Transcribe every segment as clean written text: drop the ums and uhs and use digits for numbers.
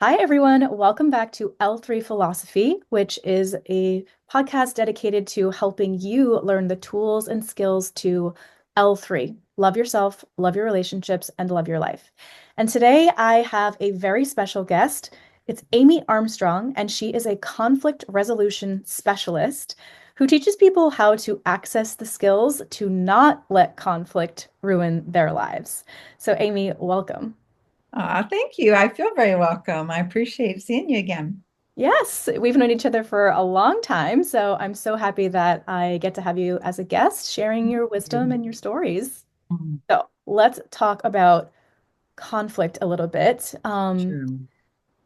Hi, everyone. Welcome back to L3 Philosophy, which is a podcast dedicated to helping you learn the tools and skills to L3. Love yourself, love your relationships, and love your life. And today I have a very special guest. It's Amy Armstrong, and she is a conflict resolution specialist who teaches people how to access the skills to not let conflict ruin their lives. So, Amy, welcome. Thank you. I feel very welcome. I appreciate seeing you again. Yes, we've known each other for a long time, so I'm so happy that I get to have you as a guest sharing your wisdom and your stories. Mm, So let's talk about conflict a little bit. True.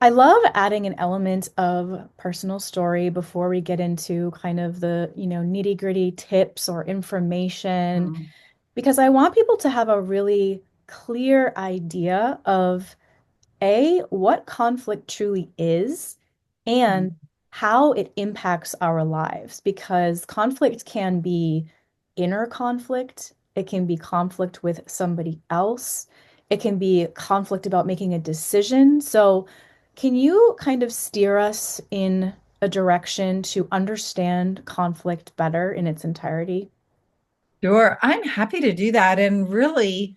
I love adding an element of personal story before we get into kind of the, nitty-gritty tips or information, Mm, because I want people to have a really clear idea of what conflict truly is and mm, how it impacts our lives. Because conflict can be inner conflict, it can be conflict with somebody else, it can be conflict about making a decision. So, can you kind of steer us in a direction to understand conflict better in its entirety? Sure. I'm happy to do that. And really,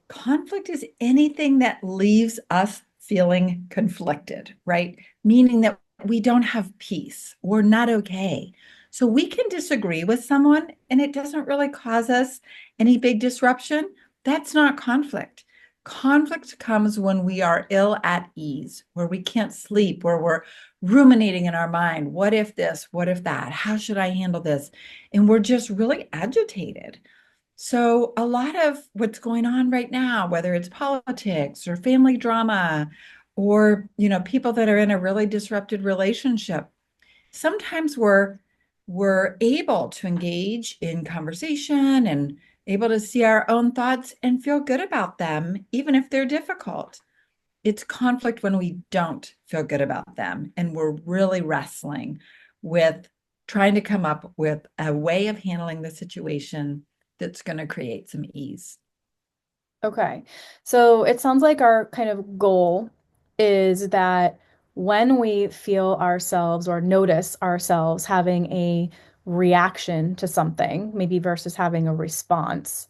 conflict is anything that leaves us feeling conflicted, right? Meaning that we don't have peace. We're not okay. So we can disagree with someone and it doesn't really cause us any big disruption. That's not conflict. Conflict comes when we are ill at ease, where we can't sleep, where we're ruminating in our mind. What if this? What if that? How should I handle this? And we're just really agitated. So, a lot of what's going on right now, whether it's politics or family drama or, people that are in a really disrupted relationship, sometimes we're able to engage in conversation and able to see our own thoughts and feel good about them, even if they're difficult. It's conflict when we don't feel good about them and we're really wrestling with trying to come up with a way of handling the situation that's going to create some ease. Okay. So it sounds like our kind of goal is that when we feel ourselves or notice ourselves having a reaction to something, maybe versus having a response,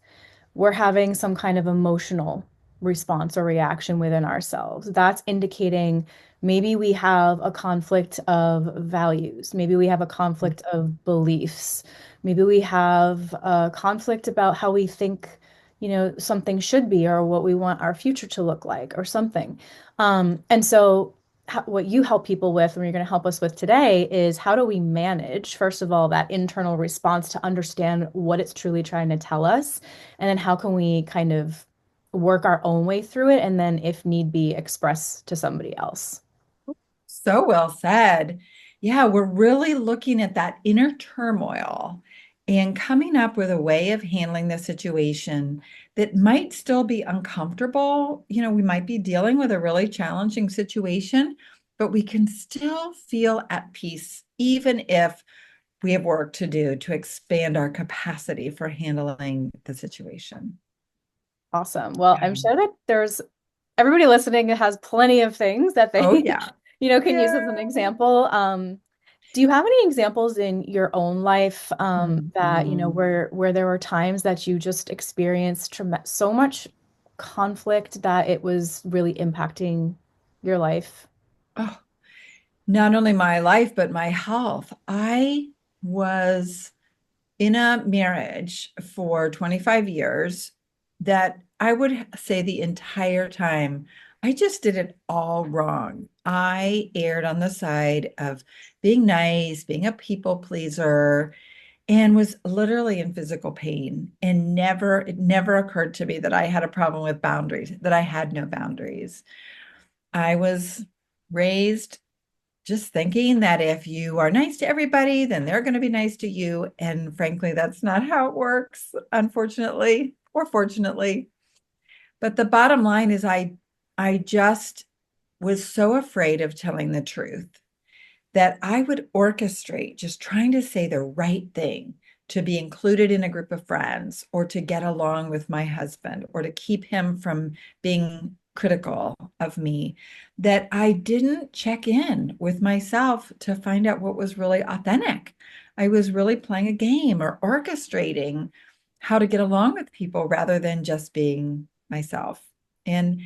we're having some kind of emotional response or reaction within ourselves. That's indicating maybe we have a conflict of values, maybe we have a conflict of beliefs, maybe we have a conflict about how we think, something should be or what we want our future to look like or something. And so what you help people with, and you're going to help us with today, is how do we manage, first of all, that internal response to understand what it's truly trying to tell us, and then how can we kind of work our own way through it, and then, if need be, express to somebody else. So well said. Yeah, we're really looking at that inner turmoil and coming up with a way of handling the situation that might still be uncomfortable. We might be dealing with a really challenging situation, but we can still feel at peace, even if we have work to do to expand our capacity for handling the situation. Awesome. Well, I'm Yeah. sure that there's everybody listening has plenty of things that Oh, they, yeah. can use as an Yeah. example. Do you have any examples in your own life that, Mhm. where there were times that you just experienced so much conflict that it was really impacting your life? Oh, not only my life, but my health. I was in a marriage for 25 years that I would say the entire time, I just did it all wrong. I erred on the side of being nice, being a people pleaser, and was literally in physical pain. And it never occurred to me that I had a problem with boundaries, that I had no boundaries. I was raised just thinking that if you are nice to everybody, then they're going to be nice to you. And frankly, that's not how it works, unfortunately, or fortunately. But the bottom line is I just was so afraid of telling the truth that I would orchestrate just trying to say the right thing to be included in a group of friends or to get along with my husband or to keep him from being critical of me that I didn't check in with myself to find out what was really authentic. I was really playing a game or orchestrating how to get along with people rather than just being myself. And,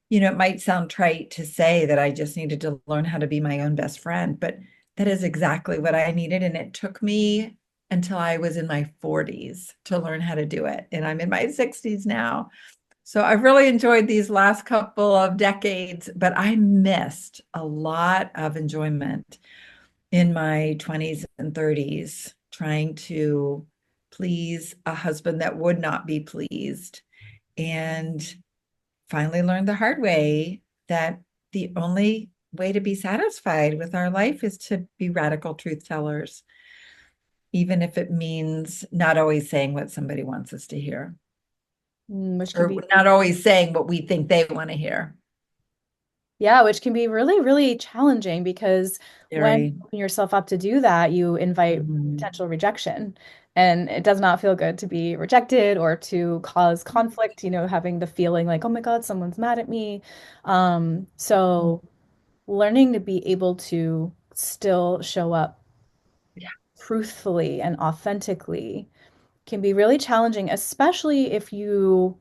it might sound trite to say that I just needed to learn how to be my own best friend, but that is exactly what I needed. And it took me until I was in my 40s to learn how to do it. And I'm in my 60s now. So I've really enjoyed these last couple of decades, but I missed a lot of enjoyment in my 20s and 30s trying to please a husband that would not be pleased. And finally learned the hard way that the only way to be satisfied with our life is to be radical truth tellers, even if it means not always saying what somebody wants us to hear, Which can or be, not always saying what we think they want to hear. yeah, which can be really, really challenging because when you Very. open yourself up to do that, you invite Mhm. potential rejection. And it does not feel good to be rejected or to cause conflict, having the feeling like, oh my God, someone's mad at me. So learning to be able to still show up Yeah, truthfully and authentically can be really challenging, especially if you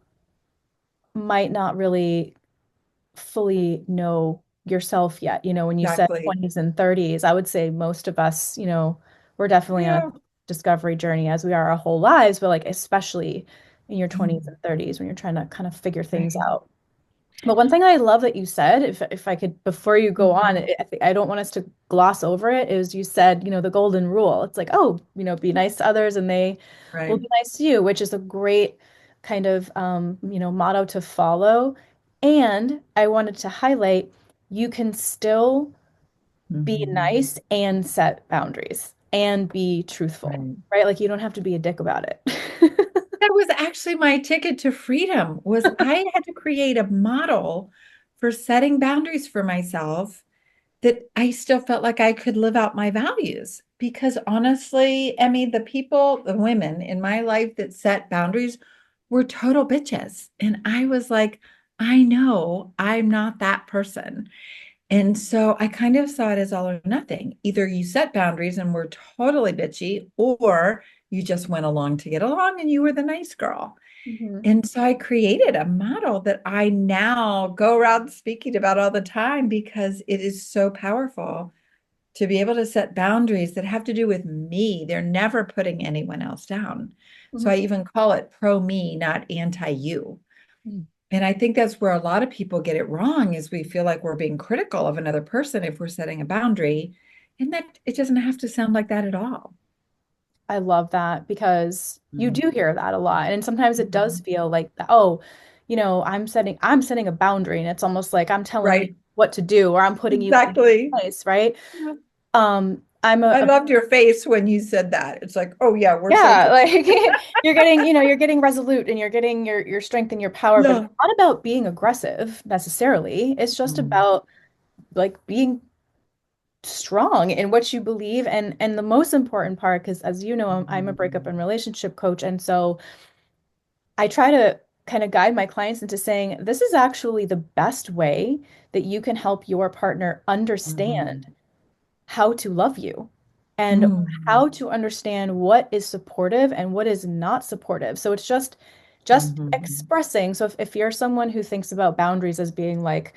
might not really fully know yourself yet. When you said exactly. 20s and 30s, I would say most of us, we're definitely on a Yeah. discovery journey as we are our whole lives, but like especially in your 20s Mm. and 30s when you're trying to kind of figure things Right. out. But one thing I love that you said, if I could, before you go on, Mhm. I don't want us to gloss over it, is you said, the golden rule. It's like, oh, be nice to others and they will Right. be nice to you, which is a great kind of, motto to follow. And I wanted to highlight, you can still be Mhm. nice and set boundaries and be truthful, Right. right? Like you don't have to be a dick about it. That was actually my ticket to freedom was I had to create a model for setting boundaries for myself that I still felt like I could live out my values. Because honestly, Emmy, the people, the women in my life that set boundaries were total bitches. And I was like, I know I'm not that person. And so I kind of saw it as all or nothing. Either you set boundaries and were totally bitchy, or you just went along to get along and you were the nice girl. Mhm. And so I created a model that I now go around speaking about all the time because it is so powerful to be able to set boundaries that have to do with me. They're never putting anyone else down. So I Mhm. even call it pro me, not anti you. Mhm. And I think that's where a lot of people get it wrong is we feel like we're being critical of another person if we're setting a boundary. And that it doesn't have to sound like that at all. I love that because you Mhm. do hear that a lot. And sometimes it does Mhm. feel like, oh, I'm setting a boundary and it's almost like I'm telling you Right. what to do or I'm putting you in Exactly. place, right? Yeah. I'm I a loved your face when you said that. It's like, oh yeah, we're so yeah, close. like you're getting resolute and you're getting your strength and your power, but it's Yeah. not about being aggressive necessarily. It's just Mm. about like being strong in what you believe and the most important part, because as you know, I'm a breakup Mhm. and relationship coach, and so I try to kind of guide my clients into saying this is actually the best way that you can help your partner understand Mhm. how to love you and Mm. how to understand what is supportive and what is not supportive. So it's just Mhm. expressing. So if you're someone who thinks about boundaries as being like,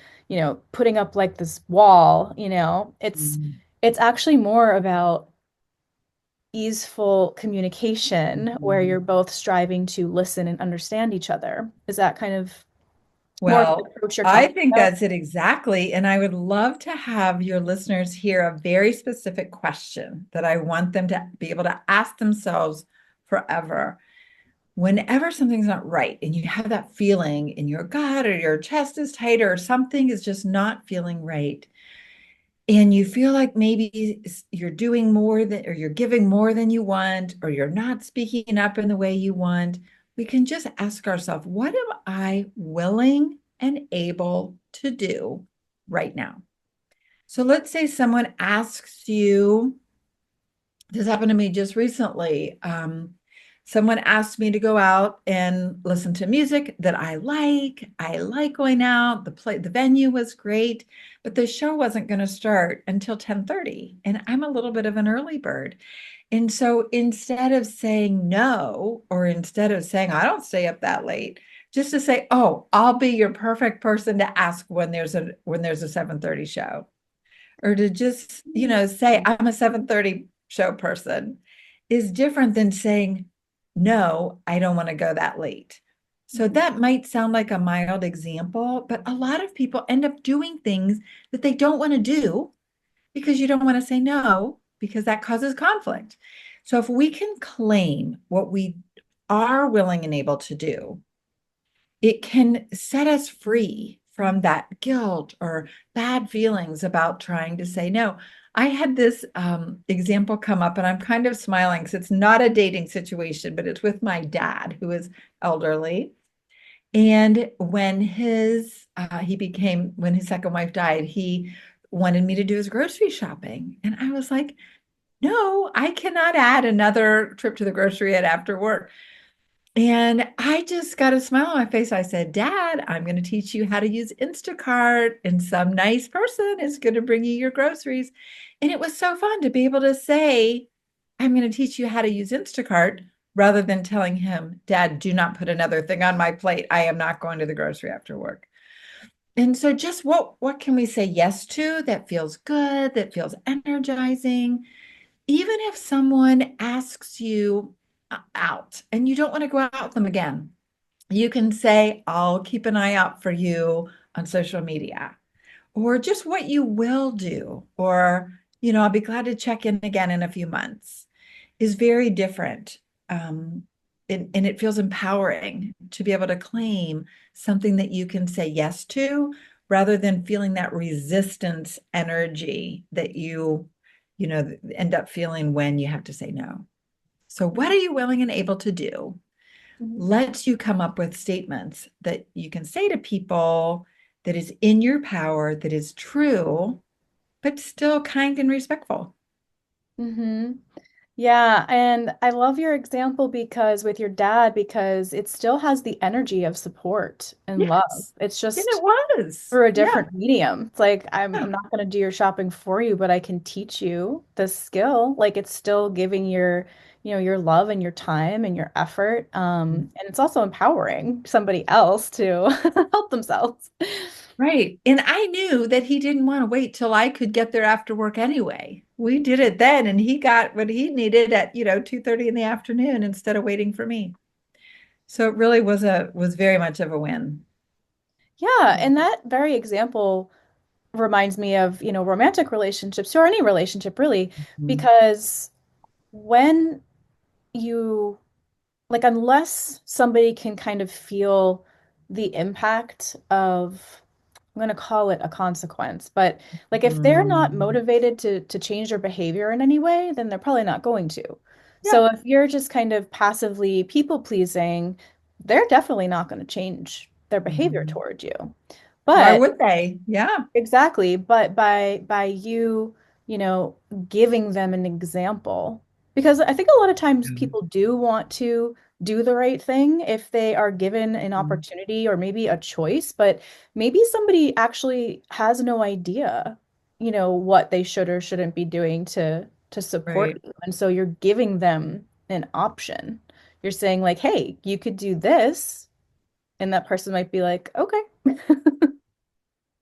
putting up like this wall, Mhm. it's actually more about easeful communication where you're Mhm. both striving to listen and understand each other. Is that kind of more of the Well, approach you're I talking think about? that's it exactly. And I would love to have your listeners hear a very specific question that I want them to be able to ask themselves forever. Whenever something's not right and you have that feeling in your gut or your chest is tight or something is just not feeling right, and you feel like maybe you're doing more than, or you're giving more than you want, or you're not speaking up in the way you want, we can just ask ourselves, what am I willing and able to do right now? So let's say someone asks you, this happened to me just recently. Someone asked me to go out and listen to music that I like. I like going out. The venue was great, but the show wasn't going to start until 10:30, and I'm a little bit of an early bird. And so instead of saying no, or instead of saying I don't stay up that late, just to say, "Oh, I'll be your perfect person to ask when there's a 7:30 show." Or to just, say I'm a 7:30 show person is different than saying, no, I don't want to go that late. So Mhm. that might sound like a mild example, but a lot of people end up doing things that they don't want to do because you don't want to say no, because that causes conflict. So if we can claim what we are willing and able to do, it can set us free from that guilt or bad feelings about trying to say no. I had this example come up, and I'm kind of smiling because it's not a dating situation, but it's with my dad, who is elderly. And when his second wife died, he wanted me to do his grocery shopping. And I was like, no, I cannot add another trip to the grocery after work. And I just got a smile on my face. I said, Dad, I'm going to teach you how to use Instacart, and some nice person is going to bring you your groceries. And it was so fun to be able to say, I'm going to teach you how to use Instacart, rather than telling him, Dad, do not put another thing on my plate. I am not going to the grocery after work. And so just what can we say yes to that feels good, that feels energizing? Even if someone asks you out and you don't want to go out with them again, you can say, I'll keep an eye out for you on social media, or just what you will do, or, I'll be glad to check in again in a few months, is very different. Um, and it feels empowering to be able to claim something that you can say yes to, rather than feeling that resistance energy that end up feeling when you have to say no. So, what are you willing and able to do Mhm. lets you come up with statements that you can say to people, that is in your power, that is true, but still kind and respectful. Mhm. Yeah, and I love your example because with your dad, because it still has the energy of support and love. Yes. It's And just it was. through a Yeah. different medium. It's like I'm Yeah. not going to do your shopping for you, but I can teach you the skill. Like it's still giving your love and your time and your effort. And it's also empowering somebody else to help themselves. Right. And I knew that he didn't want to wait till I could get there after work anyway. We did it then, and he got what he needed at, 2:30 in the afternoon, instead of waiting for me. So it really was very much of a win. Yeah, and that very example reminds me of, romantic relationships or any relationship really, Mhm. because when you like unless somebody can kind of feel the impact of I'm going to call it a consequence, but like if they're not Mm. motivated to change their behavior in any way, then they're probably not going to. Yeah. So if you're just kind of passively people pleasing, they're definitely not going to change their behavior Mhm. towards you. Why But would they? Yeah. exactly, but by you, giving them an example, because I think a lot of times Mhm. people do want to do the right thing if they are given an opportunity or maybe a choice, but maybe somebody actually has no idea, what they should or shouldn't be doing to support Right. you. And so you're giving them an option. You're saying like, "Hey, you could do this." And that person might be like, "Okay."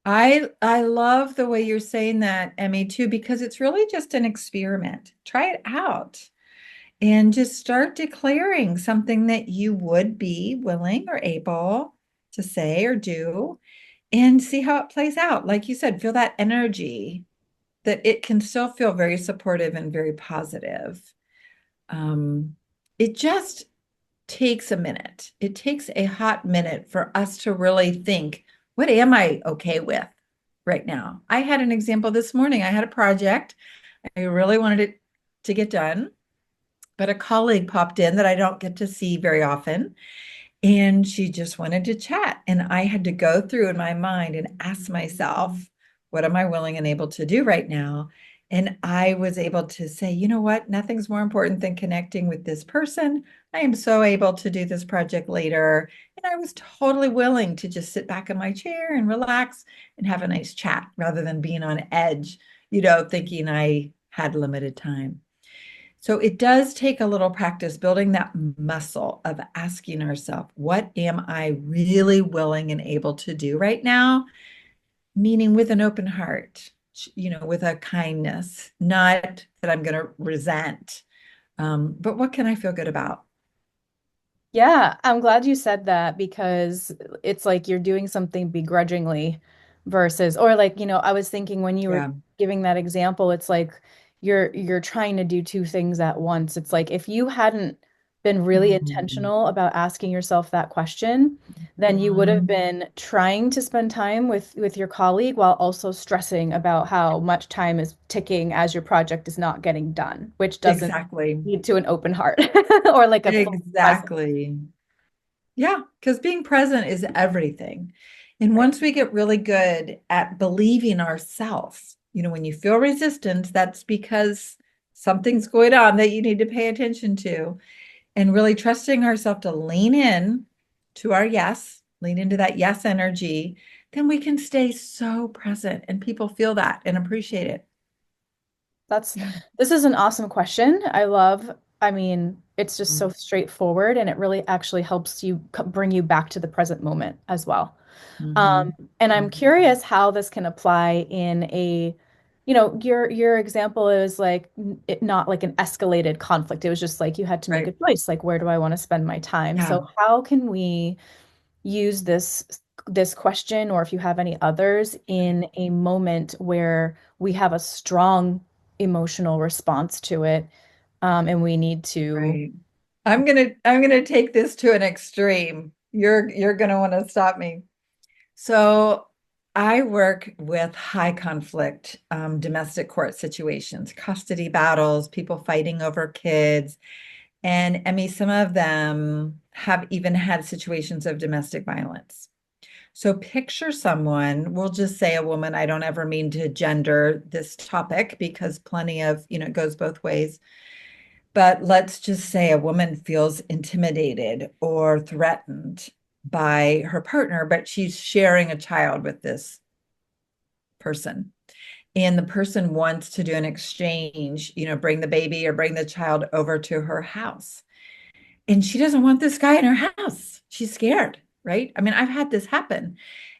I love the way you're saying that, Emmy, too, because it's really just an experiment. Try it out and just start declaring something that you would be willing or able to say or do, and see how it plays out. Like you said, feel that energy, that it can still feel very supportive and very positive. Um, it just takes a minute. It takes a hot minute for us to really think, what am I okay with right now? I had an example this morning. I had a project. I really wanted it to get done, but a colleague popped in that I don't get to see very often. And she just wanted to chat. And I had to go through in my mind and ask myself, what am I willing and able to do right now? And I was able to say, you know what? Nothing's more important than connecting with this person. I am so able to do this project later. And I was totally willing to just sit back in my chair and relax and have a nice chat rather than being on edge, thinking I had limited time. So it does take a little practice building that muscle of asking ourselves, what am I really willing and able to do right now? Meaning with an open heart, with a kindness, not that I'm going to resent, but what can I feel good about? Yeah, I'm glad you said that because it's like you're doing something begrudgingly versus or like, I was thinking when you were Yeah. giving that example, it's like you're trying to do two things at once. It's like if you hadn't been really Mhm. intentional about asking yourself that question, then you would have Mhm. been trying to spend time with your colleague while also stressing about how much time is ticking as your project is not getting done, which doesn't Exactly. lead to an open heart or like a full presence. Exactly. Yeah, because being present is everything. And Right. once we get really good at believing ourselves, when you feel resistance, that's because something's going on that you need to pay attention to. And really trusting ourselves to lean in to our yes, lean into that yes energy, then we can stay so present and people feel that and appreciate it. That's Yeah. this is an awesome question. I mean, it's just so straightforward and it really actually helps you bring you back to the present moment as well. Mm-hmm. And I'm curious how this can apply in your example is like not like an escalated conflict. It was just like you had to make a Right. choice, like where do I want to spend my time? Yeah. So how can we use this question, or if you have any others, in a moment where we have a strong emotional response to it, and we need to. Right. I'm gonna take this to an extreme. You're gonna want to stop me. So I work with high conflict domestic court situations, custody battles, people fighting over kids. And I mean, some of them have even had situations of domestic violence. So picture someone, we'll just say a woman, I don't ever mean to gender this topic because plenty of, it goes both ways. But let's just say a woman feels intimidated or threatened by her partner, but she's sharing a child with this person. And the person wants to do an exchange, bring the baby or bring the child over to her house. And she doesn't want this guy in her house. She's scared, right? I mean, I've had this happen.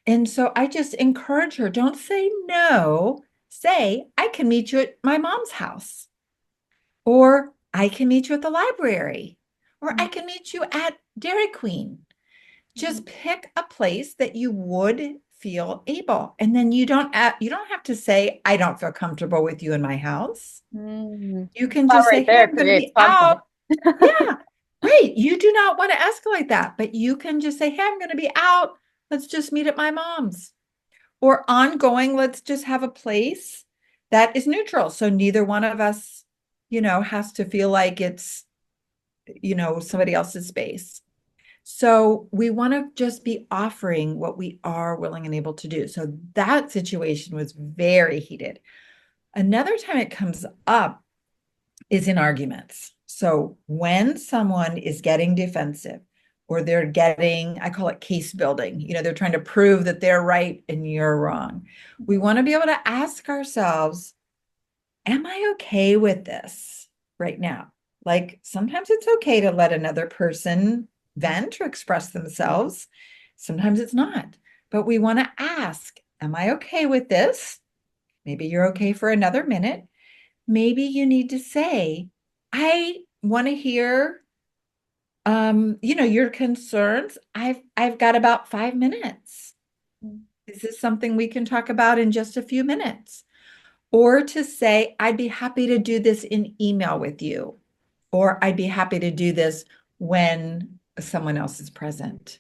And so I just encourage her, don't say no. Say, I can meet you at my mom's house, or I can meet you at the library, or I can meet you at Dairy Queen. Just pick a place that you would feel able. And then you don't have to say, I don't feel comfortable with you in my house. Mm. You can That just say, right hey, there I'm going to creates be out. conflict. Yeah, right. You do not want to escalate that, but you can just say, hey, I'm going to be out. Let's just meet at my mom's. Or ongoing, let's just have a place that is neutral. So neither one of us, has to feel like it's, somebody else's space. So we want to just be offering what we are willing and able to do. So that situation was very heated. Another time it comes up is in arguments. So when someone is getting defensive or they're getting, I call it case building, they're trying to prove that they're right and you're wrong. We want to be able to ask ourselves, am I okay with this right now? Like sometimes it's okay to let another person vent or express themselves. Sometimes it's not. But we want to ask, am I okay with this? Maybe you're okay for another minute. Maybe you need to say, I want to hear your concerns. I've got about 5 minutes. Is this something we can talk about in just a few minutes? Or to say, I'd be happy to do this in email with you, or I'd be happy to do this when someone else is present.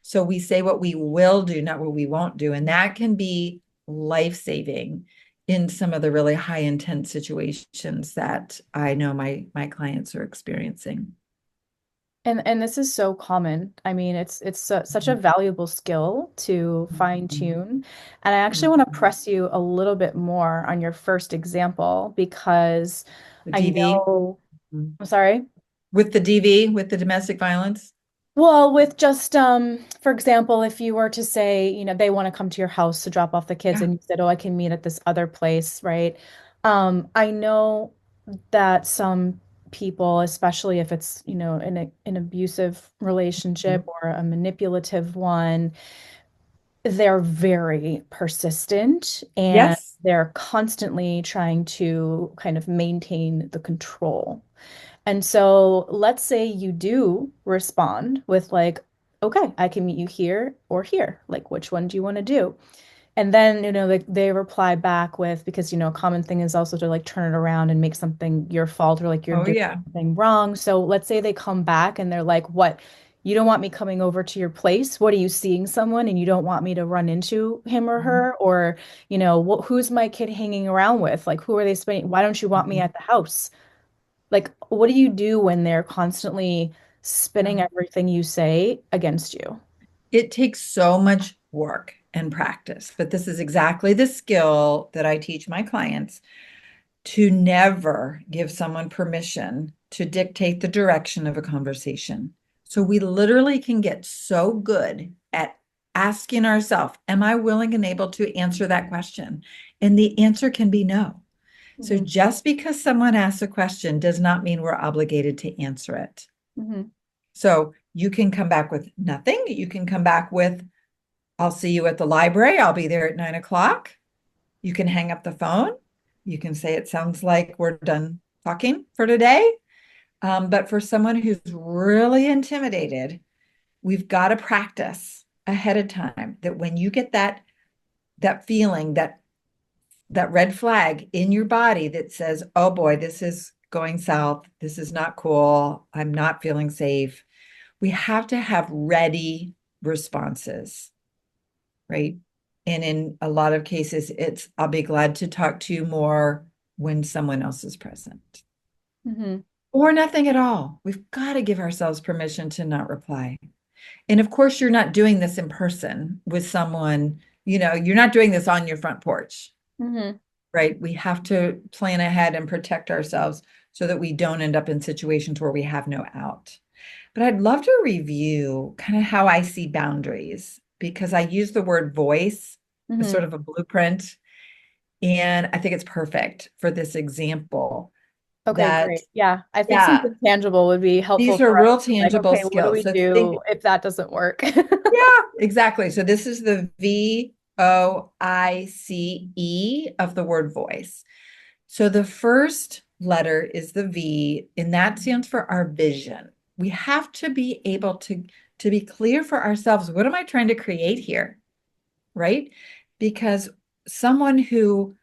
So we say what we will do, not what we won't do. And that can be life-saving in some of the really high intense situations that I know my clients are experiencing. And this is so common. I mean, such a valuable skill to fine tune. And I actually want to press you a little bit more on your first example because The I DV. know, I'm sorry. With the DV, with the domestic violence? Well, with just for example, if you were to say, they want to come to your house to drop off the kids Yeah. and you said, "Oh, I can meet at this other place," right? I know that some people, especially if it's, in an abusive relationship Mhm. or a manipulative one, they're very persistent and Yes. they're constantly trying to kind of maintain the control. And so let's say you do respond with like, okay, I can meet you here or here. Like, which one do you want to do? And then, they reply back with, because, a common thing is also to like turn it around and make something your fault or like you're Oh, doing yeah. something wrong. So let's say they come back and they're like, what? You don't want me coming over to your place? What are you seeing someone and you don't want me to run into him or Mhm. her? Or, who's my kid hanging around with? Like, who are they spending? Why don't you want me Mhm. at the house? Like, what do you do when they're constantly Yeah. spinning everything you say against you? It takes so much work and practice, but this is exactly the skill that I teach my clients to never give someone permission to dictate the direction of a conversation. So we literally can get so good at asking ourselves, am I willing and able to answer that question? And the answer can be no. So Hmm. just because someone asks a question does not mean we're obligated to answer it. Hmm. So you can come back with nothing. You can come back with, I'll see you at the library. I'll be there at 9 o'clock. You can hang up the phone. You can say, it sounds like we're done talking for today. But for someone who's really intimidated, we've got to practice ahead of time that when you get that feeling, that red flag in your body that says, oh boy, this is going south. This is not cool. I'm not feeling safe. We have to have ready responses, right? And in a lot of cases, it's, I'll be glad to talk to you more when someone else is present Hmm. or nothing at all. We've got to give ourselves permission to not reply. And of course, you're not doing this in person with someone, you're not doing this on your front porch, Hmm. right? We have to plan ahead and protect ourselves so that we don't end up in situations where we have no out. But I'd love to review kind of how I see boundaries because I use the word voice as Hmm. sort of a blueprint. And I think it's perfect for this example Okay, that, great. Yeah, I think yeah, something tangible would be helpful these are for us. real Like, tangible okay, what do skills. we So do think, if that doesn't work? yeah, exactly. So this is the V.O.I.C.E of the word voice. So the first letter is the V, and that stands for our vision. We have to be able to be clear for ourselves. What am I trying to create here? Right? Because someone who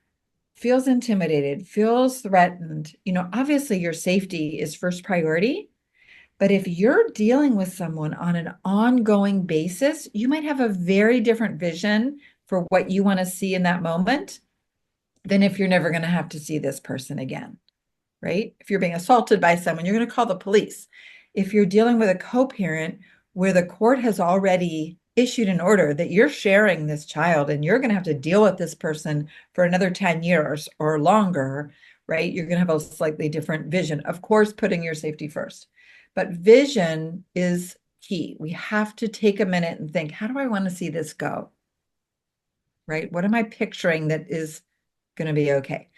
feels intimidated, feels threatened, obviously your safety is first priority. But if you're dealing with someone on an ongoing basis, you might have a very different vision for what you want to see in that moment than if you're never going to have to see this person again, right? If you're being assaulted by someone, you're going to call the police. If you're dealing with a co-parent where the court has already issued an order that you're sharing this child and you're going to have to deal with this person for another 10 years or longer, right? You're going to have a slightly different vision. Of course, putting your safety first. But vision is key. We have to take a minute and think, how do I want to see this go? Right? What am I picturing that is going to be okay?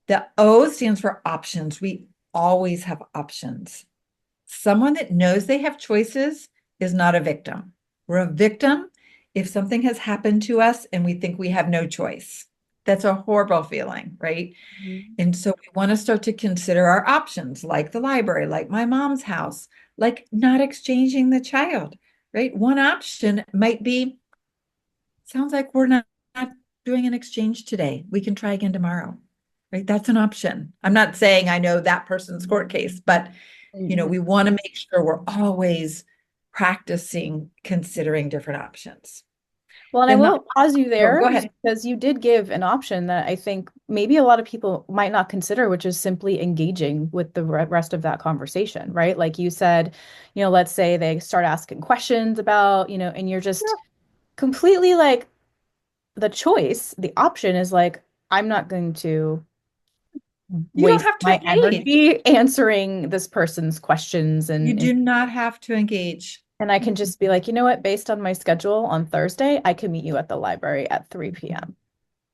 The O stands for options. We always have options. Someone that knows they have choices is not a victim. We're a victim if something has happened to us and we think we have no choice. That's a horrible feeling, right? Mhm. And so we want to start to consider our options, like the library, like my mom's house, like not exchanging the child, right? One option might be, sounds like we're not doing an exchange today. We can try again tomorrow, right? That's an option. I'm not saying I know that person's court case, but Mhm. we want to make sure we're always practicing considering different options. Well, and I Then the, will pause you oh, there go ahead. because you did give an option that I think maybe a lot of people might not consider, which is simply engaging with the rest of that conversation, right? Like you said, let's say they start asking questions about, and you're just completely like the choice, the option is like, I'm not going to You don't waste have to my engage. energy answering this person's questions You and do not have to engage. and I can just be like, you know what, based on my schedule on Thursday, I can meet you at the library at 3 p.m.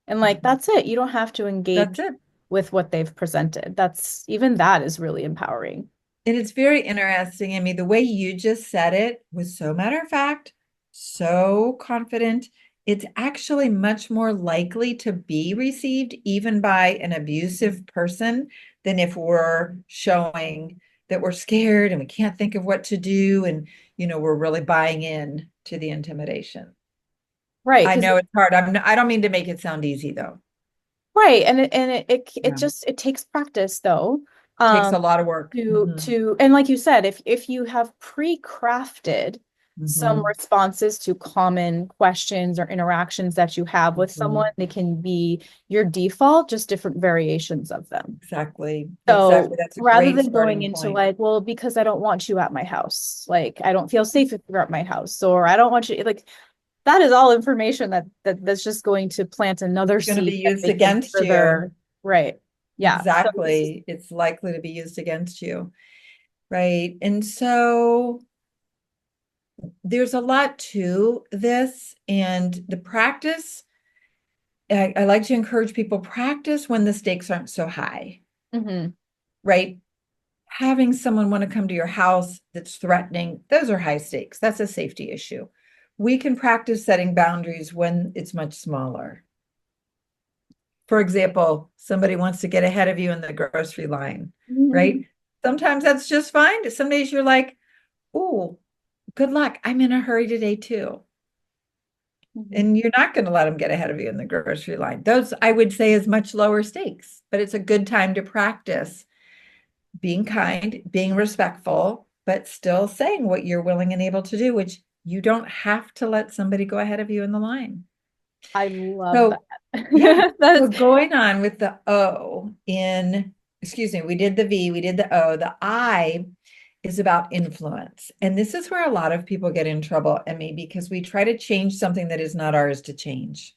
And like that's it. You don't have to That's engage it. with what they've presented. That's even that is really empowering. And it's very interesting. I mean, the way you just said it was so matter of fact, so confident. It's actually much more likely to be received even by an abusive person than if we're showing that we're scared and we can't think of what to do and we're really buying in to the intimidation. Right, I because know it's hard. I don't mean to make it sound easy though. right, and it Yeah. just it takes practice though. Takes Um a lot of work. to and like you said, if you have pre-crafted some Hmm. responses to common questions or interactions that you have with someone, Hmm. they can be your default, just different variations of them. Exactly. Exactly. So That's a rather great than going starting into point. like, well, because I don't want you at my house, like I don't feel safe if you're at my house, or I don't want you like that is all information that's just going to plant another Going to be seed and used make it against you. further right. Yeah. So Exactly. It's likely to be used against you. Right. And so there's a lot to this. And the practice, I like to encourage people practice when the stakes aren't so high. mhm. Right. Having someone want to come to your house that's threatening, those are high stakes. That's a safety issue. We can practice setting boundaries when it's much smaller. For example, somebody wants to get ahead of you in the grocery line, right? Sometimes that's just fine. Some days you're like, oh, good luck. I'm in a hurry today too. Mhm. And you're not going to let them get ahead of you in the grocery line. Those, I would say, is much lower stakes, but it's a good time to practice being kind, being respectful, but still saying what you're willing and able to do, which you don't have to let somebody go ahead of you in the line. I love that. So, yeah. That So is going on with the O in, excuse me, we did the V, we did the O. The I is about influence. And this is where a lot of people get in trouble, Emmy, because we try to change something that is not ours to change.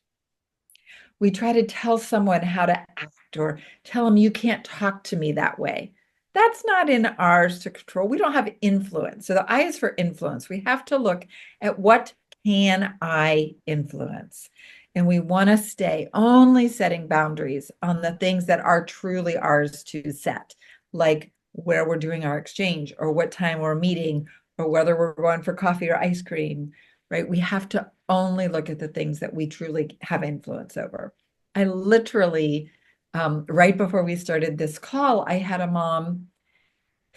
We try to tell someone how to act or tell them you can't talk to me that way. That's not in ours to control. We don't have influence. So the I is for influence. We have to look at what can I influence? And we want to stay only setting boundaries on the things that are truly ours to set, like where we're doing our exchange or what time we're meeting or whether we're going for coffee or ice cream, right? We have to only look at the things that we truly have influence over. I literally, right before we started this call, I had a mom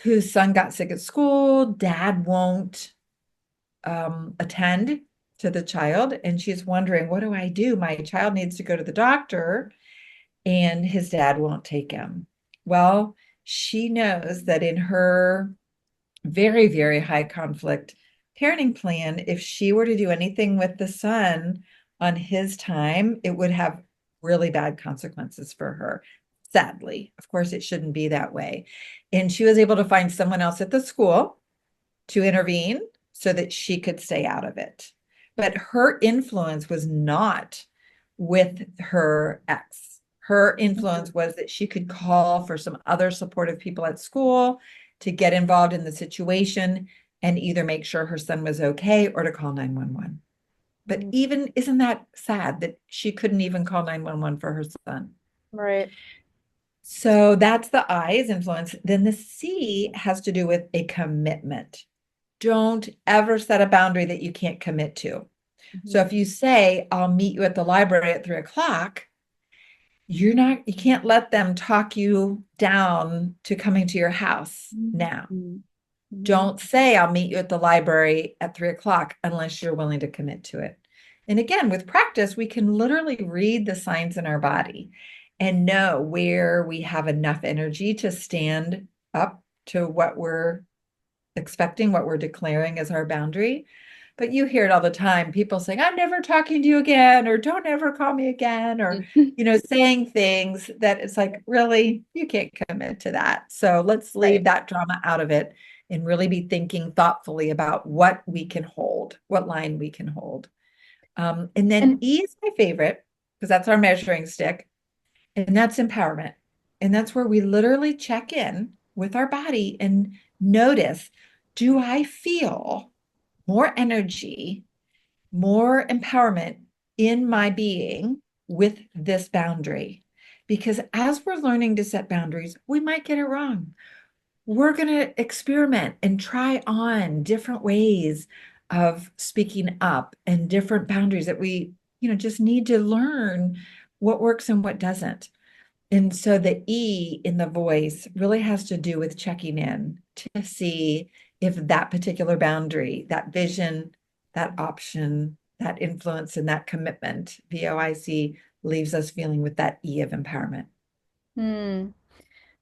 whose son got sick at school. Dad won't attend to the child. And she's wondering, what do I do? My child needs to go to the doctor and his dad won't take him. Well, she knows that in her very, very high conflict parenting plan, if she were to do anything with the son on his time, it would have really bad consequences for her. Sadly, of course, it shouldn't be that way. And she was able to find someone else at the school to intervene so that she could stay out of it. But her influence was not with her ex. Her influence was that she could call for some other supportive people at school to get involved in the situation and either make sure her son was okay or to call 911. But Mhm. even isn't that sad that she couldn't even call 911 for her son? Right. So that's the I's influence. Then the C has to do with a commitment. Don't ever set a boundary that you can't commit to. So Mhm. if you say, I'll meet you at the library at 3 o'clock, you can't let them talk you down to coming to your house now. Mhm. Mhm. Don't say, I'll meet you at the library at 3 o'clock unless you're willing to commit to it. And again, with practice, we can literally read the signs in our body and know where we have enough energy to stand up to what we're expecting, what we're declaring as our boundary. But you hear it all the time, people saying, I'm never talking to you again, or don't ever call me again, or, Mhm. saying things that it's like, really, you can't commit to that. So let's leave Right. that drama out of it and really be thinking thoughtfully about what we can hold, what line we can hold. And then And E is my favorite because that's our measuring stick, and that's empowerment. And that's where we literally check in with our body and notice, do I feel more energy, more empowerment in my being with this boundary? Because as we're learning to set boundaries, we might get it wrong. We're going to experiment and try on different ways of speaking up and different boundaries that we, just need to learn what works and what doesn't. And so the E in the voice really has to do with checking in to see if that particular boundary, that vision, that option, that influence, and that commitment, V.O.I.C.E, leaves us feeling with that E of empowerment. Hmm.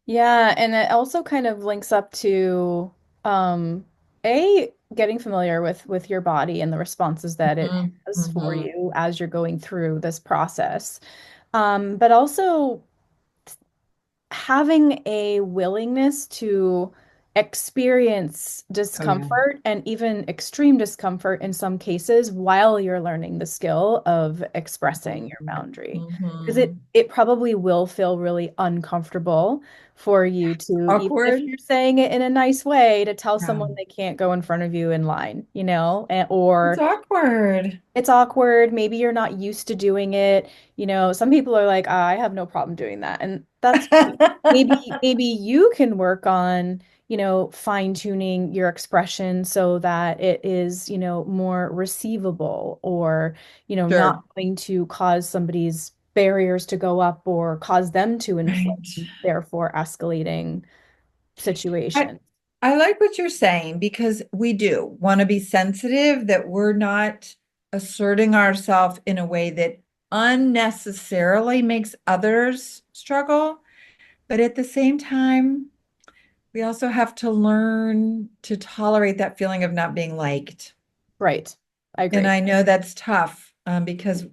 Yeah, and it also kind of links up to um getting familiar with your body and the responses that it Mhm, has for mhm. you as you're going through this process. But also having a willingness to experience Oh, yeah. discomfort and even extreme discomfort in some cases while you're learning the skill of expressing your Mhm, boundary. Because it mhm. it probably will feel really uncomfortable for you to, even if Awkward. you're saying it in a nice way, to tell Yeah. someone they can't go in front of you in line, It's or awkward. it's awkward. Maybe you're not used to doing it. Some people are like, I have no problem doing that. And that's great. Maybe you can work on, fine-tuning your expression so that it is, more receivable or, not Sure. going to cause somebody's barriers to go up or cause them to Right. inflame, therefore escalating I situations. I like what you're saying because we do want to be sensitive that we're not asserting ourselves in a way that unnecessarily makes others struggle. But at the same time, we also have to learn to tolerate that feeling of not being liked. Right. I And agree. I know that's tough because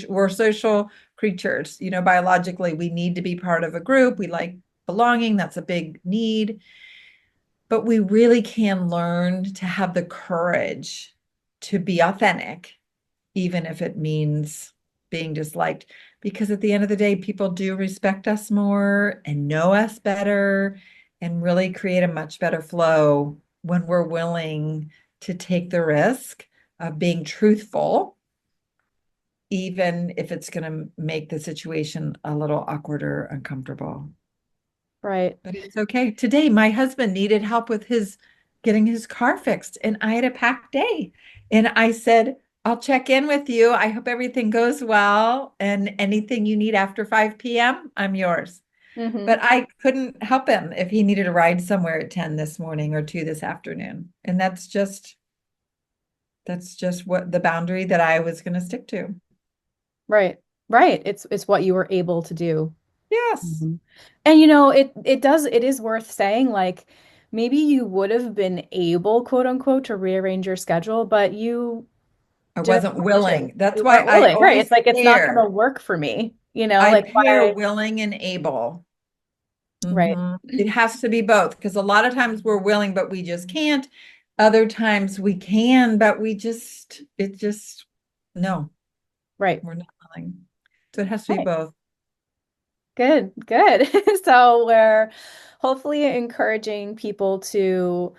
we're social creatures. Biologically, we need to be part of a group. We like belonging. That's a big need. But we really can learn to have the courage to be authentic, even if it means being disliked. Because at the end of the day, people do respect us more and know us better and really create a much better flow when we're willing to take the risk of being truthful, even if it's going to make the situation a little awkward or uncomfortable. Right. But it's okay. Today, my husband needed help with his getting his car fixed, and I had a packed day. And I said, I'll check in with you. I hope everything goes well. And anything you need after 5 p.m., I'm yours. Hmm. But I couldn't help him if he needed a ride somewhere at 10 this morning or 2 this afternoon. And that's just what the boundary that I was going to stick to. Right. Right. It's what you were able to do. Yes. Mhm. And it is worth saying, like, maybe you would have been able, quote unquote, to rearrange your schedule, but you I didn't wasn't want to. willing. That's You why weren't I willing. Right. It's always like it's not gonna pair. work for me, I like pair why. willing and able. Right. It has to be both because a lot of times we're willing, but we just can't. Other times we can, but no, Right. we're not willing. So it has to be Right. both. Good. Good. So we're hopefully encouraging people to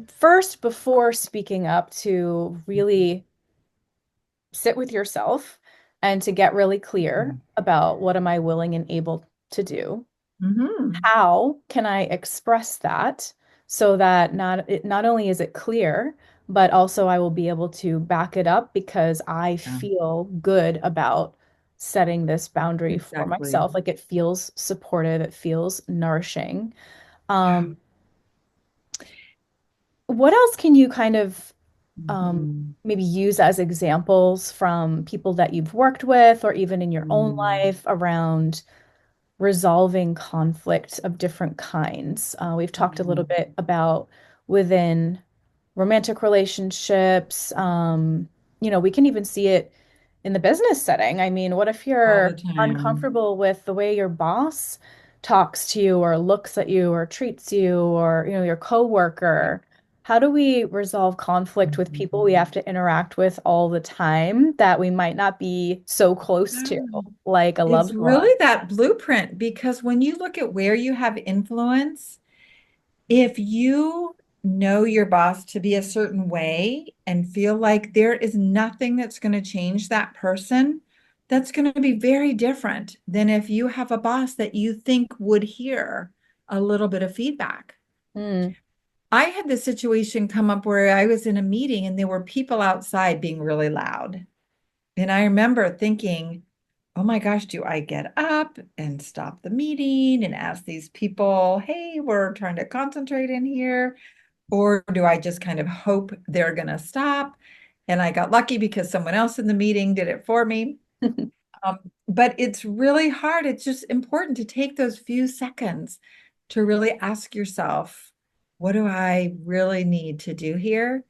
first, before speaking up, to really sit with yourself and to get really clear about what am I willing and able to do? Mm-hmm. How can I express that so that not only is it clear, but also I will be able to back it up because I Yeah, feel good about setting this boundary for exactly. myself. Like it feels supportive, it feels nourishing. Yeah. Um, what else can you kind of Mhm. maybe use as examples from people that you've worked with or even in your own Mm. life around resolving conflict of different kinds? We've talked a little Mm. bit about within romantic relationships. We can even see it in the business setting. I mean, what if All you're the time. uncomfortable with the way your boss talks to you or looks at you or treats you or, your Yep. coworker? how do we resolve conflict with people we have to interact with all the time that we might not be so close to, like a It's loved one? really that blueprint because when you look at where you have influence, if you know your boss to be a certain way and feel like there is nothing that's going to change that person, that's going to be very different than if you have a boss that you think would hear a little bit of feedback. Mm, I had this situation come up where I was in a meeting and there were people outside being really loud. And I remember thinking, oh my gosh, do I get up and stop the meeting and ask these people, hey, we're trying to concentrate in here? Or do I just kind of hope they're going to stop? And I got lucky because someone else in the meeting did it for me. Um, but it's really hard. It's just important to take those few seconds to really ask yourself, what do I really need to do here?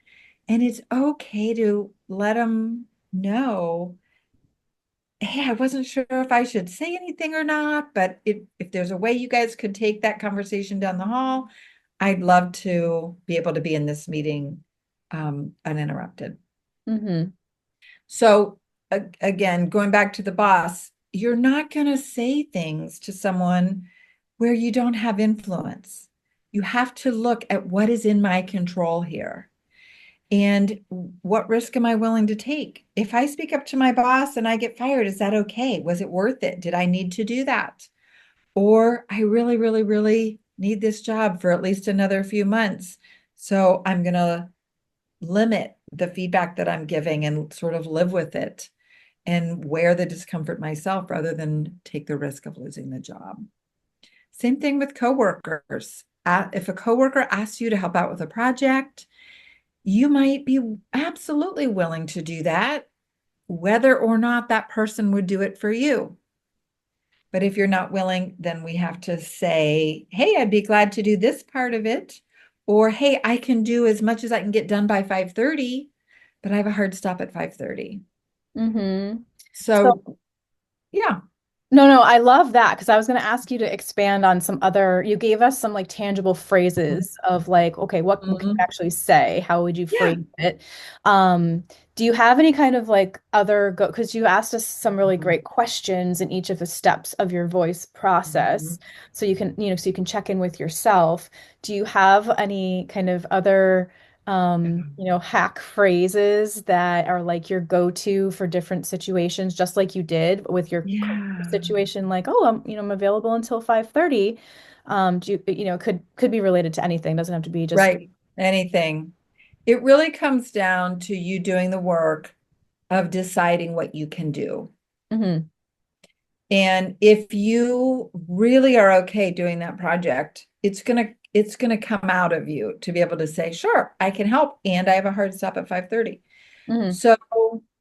And it's okay to let them know, hey, I wasn't sure if I should say anything or not, but if there's a way you guys could take that conversation down the hall, I'd love to be able to be in this meeting uninterrupted. hmm So again, going back to the boss, you're not going to say things to someone where you don't have influence. You have to look at what is in my control here. And what risk am I willing to take? If I speak up to my boss and I get fired, is that okay? Was it worth it? Did I need to do that? Or I really, really, really need this job for at least another few months. So I'm going to limit the feedback that I'm giving and sort of live with it and wear the discomfort myself rather than take the risk of losing the job. Same thing with coworkers. If a coworker asks you to help out with a project, you might be absolutely willing to do that, whether or not that person would do it for you. But if you're not willing, then we have to say, hey, I'd be glad to do this part of it. Or, hey, I can do as much as I can get done by 5:30, but I have a hard stop at 5:30. hmm So, yeah. No, no, I love that because I was going to ask you to expand on some other, you gave us some like tangible phrases of like, okay, what can you Mhm. actually say? How would you Yeah. phrase it? Do you have any kind of like other go, because you asked us some really great questions in each of the steps of your voice process. Mhm. So you can, so you can check in with yourself. Do you have any kind of other hack phrases that are like your go-to for different situations, just like you did with your Yeah. situation, like, oh, I'm available until 5:30. Do you, could be related to anything, doesn't have to be just Right. Anything. It really comes down to you doing the work of deciding what you can do. hmm And if you really are okay doing that project, it's gonna come out of you to be able to say, sure, I can help, and I have a hard stop at 5:30. hmm So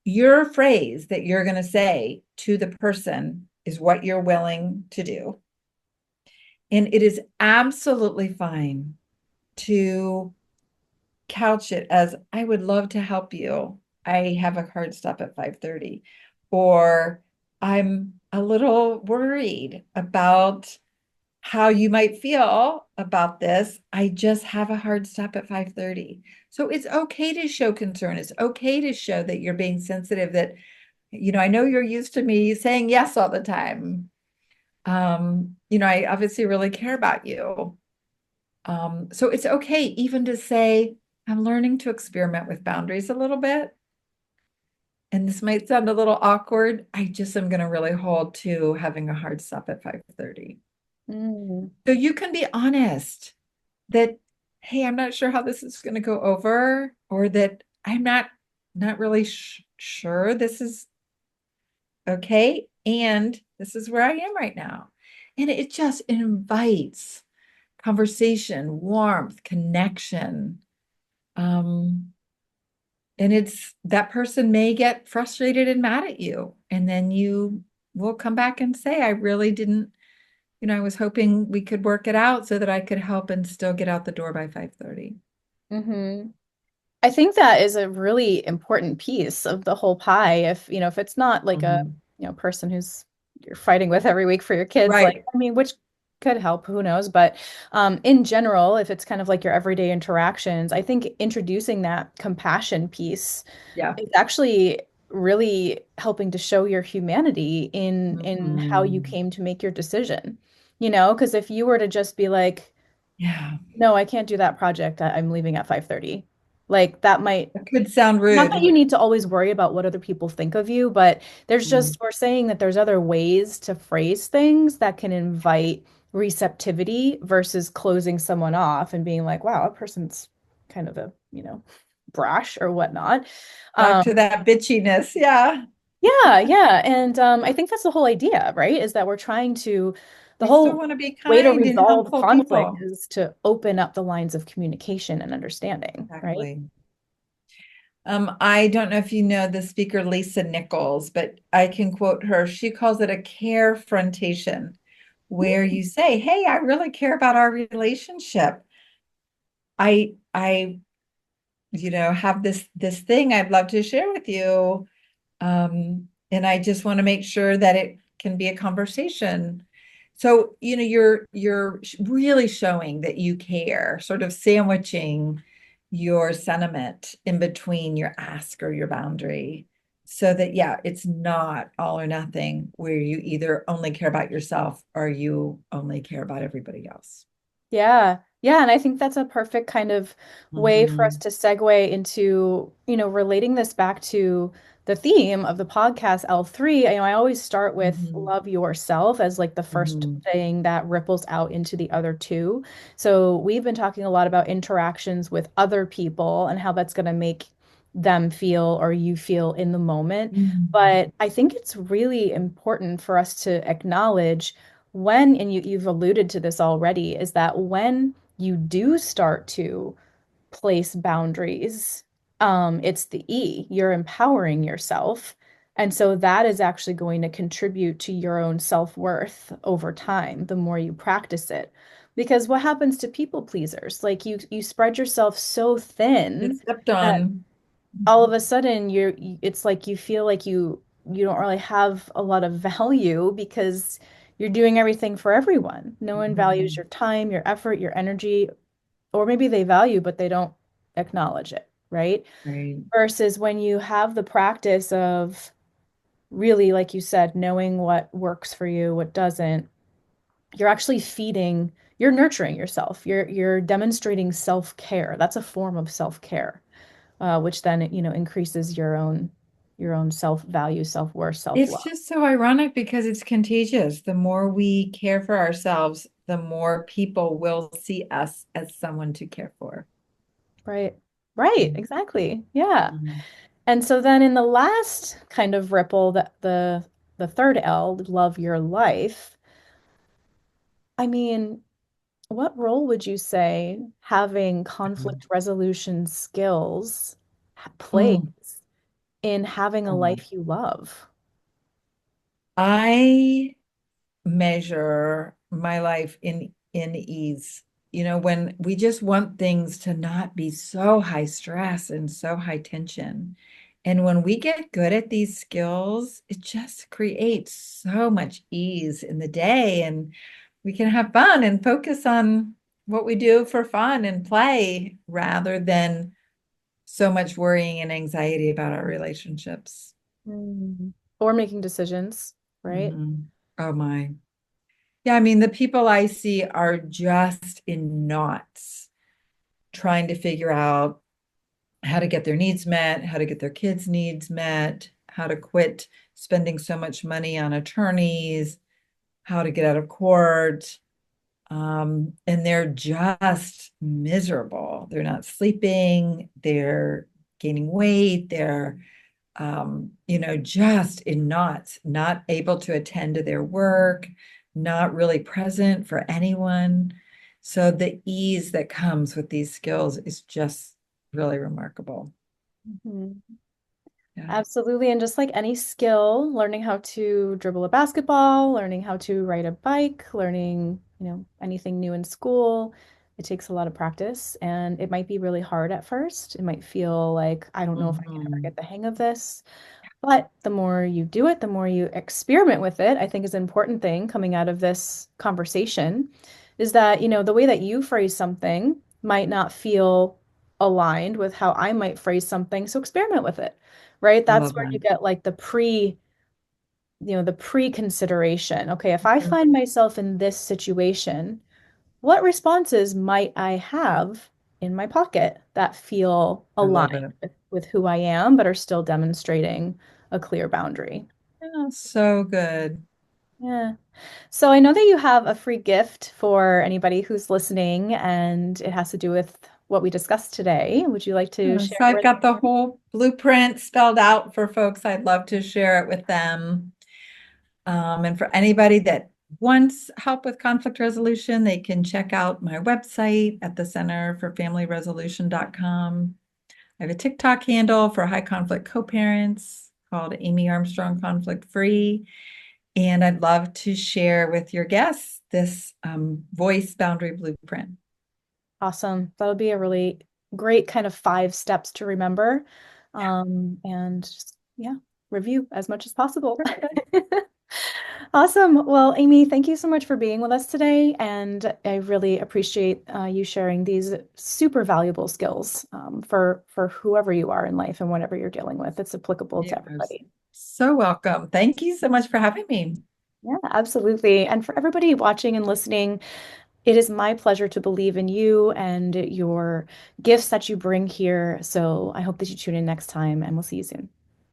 your phrase that you're gonna say to the person is what you're willing to do. And it is absolutely fine to couch it as I would love to help you. I have a hard stop at 5:30. Or I'm a little worried about how you might feel about this. I just have a hard stop at 5:30. So it's okay to show concern. It's okay to show that you're being sensitive, that, I know you're used to me saying yes all the time. I obviously really care about you. So it's okay even to say, I'm learning to experiment with boundaries a little bit. And this might sound a little awkward. I just am going to really hold to having a hard stop at 5:30. mm So you can be honest that, hey, I'm not sure how this is going to go over, or that I'm not really sure this is okay. And this is where I am right now. And it just invites conversation, warmth, connection. Um, and it's that person may get frustrated and mad at you. And then you will come back and say, I really didn't, I was hoping we could work it out so that I could help and still get out the door by 5:30. hmm I think that is a really important piece of the whole pie. If it's not like a, Mhm. person who's you're fighting with every week for your kids, like, Right. I mean, which could help, who knows? But in general, if it's kind of like your everyday interactions, I think introducing that compassion piece Yeah. is actually really helping to show your humanity in how you Mhm. came to make your decision. You know, because if you were to just be like, Yeah. no, I can't do that project, I'm leaving at 5:30. Like that might It could sound not that rude. you need to always worry about what other people think of you, but there's Mm. just, we're saying that there's other ways to phrase things that can invite receptivity versus closing someone off and being like, wow, that person's kind of a, brash or whatnot. Back Um, to that bitchiness. Yeah. yeah, yeah. And I think that's the whole idea, right? Is that we're trying to, the We still whole want to be way to kind and resolve helpful conflict people. is to open up the lines of communication and understanding, right? Exactly. I don't know if you know the speaker Lisa Nichols, but I can quote her. She calls it a care frontation, where you say, "Hey, I really care about our relationship. I have this thing I'd love to share with you. And I just want to make sure that it can be a conversation." So, you're really showing that you care, sort of sandwiching your sentiment in between your ask or your boundary. So that, yeah, it's not all or nothing where you either only care about yourself or you only care about everybody else. Yeah. Yeah. And I think that's a perfect kind of way for us Mhm. to segue into, relating this back to the theme of the podcast L3. I always start with Mhm. love yourself as like the first Mhm. thing that ripples out into the other two. So we've been talking a lot about interactions with other people and how that's going to make them feel or you feel in the moment. Mhm. But I think it's really important for us to acknowledge when, and you've alluded to this already, is that when you do start to place boundaries, it's the E, you're empowering yourself. And so that is actually going to contribute to your own self-worth over time, the more you practice it. Because what happens to people pleasers? Like you spread yourself so Get thin stepped that on. all of a sudden it's like you feel like you don't really have a lot of value because you're doing everything for everyone. No one values Mhm. your time, your effort, your energy, or maybe they value but they don't acknowledge it, right? Right. Versus when you have the practice of really, like you said, knowing what works for you, what doesn't, you're actually feeding, you're nurturing yourself. You're demonstrating self-care. That's a form of self-care, which then increases your own self-value, self-worth, It's self-love. just so ironic because it's contagious. The more we care for ourselves, the more people will see us as someone to care for. Right. Right, Mhm. exactly. Yeah. Mhm. And so then in the last kind of ripple, that the third L, love your life. I mean, what role would you say having conflict resolution skills plays Mm. in having a Oh. life you love? I measure my life in ease. When we just want things to not be so high stress and so high tension. And when we get good at these skills, it just creates so much ease in the day, and we can have fun and focus on what we do for fun and play rather than so much worrying and anxiety about our relationships. Mm. Or making decisions, right? Mhm. Oh my. Yeah, I mean, the people I see are just in knots trying to figure out how to get their needs met, how to get their kids' needs met, how to quit spending so much money on attorneys, how to get out of court. And they're just miserable. They're not sleeping, they're gaining weight, they're just in knots, not able to attend to their work, not really present for anyone. So the ease that comes with these skills is just really remarkable. Mhm. Yeah. Absolutely. And just like any skill, learning how to dribble a basketball, learning how to ride a bike, learning, anything new in school, it takes a lot of practice and it might be really hard at first. It might feel like, I don't know if I can ever Mhm. get the hang of this. But the more you do it, the more you experiment with it, I think is an important thing coming out of this conversation is that, the way that you phrase something might not feel aligned with how I might phrase something. So experiment with it, right? I That's love where that. you get like the pre-consideration. Okay, if I find myself in this situation, what responses might I have in my pocket that feel I love aligned it. with who I am, but are still demonstrating a clear boundary? Yeah, so good. Yeah. So I know that you have a free gift for anybody who's listening, and it has to do with what we discussed today. Would you like to share So I've with? got the whole blueprint spelled out for folks. I'd love to share it with them. And for anybody that wants help with conflict resolution, they can check out my website at the Center for Family Resolution.com. I have a TikTok handle for high conflict co-parents called Amy Armstrong Conflict Free. And I'd love to share with your guests this voice boundary blueprint. Awesome. That'll be a really great kind of 5 steps to remember. And just, yeah, review as much as possible. Awesome. Well, Amy, thank you so much for being with us today. And I really appreciate you sharing these super valuable skills for whoever you are in life and whatever you're dealing with. It's applicable to You're everybody. so welcome. Thank you so much for having me. Yeah, absolutely. And for everybody watching and listening, it is my pleasure to believe in you and your gifts that you bring here. So I hope that you tune in next time, and we'll see you soon.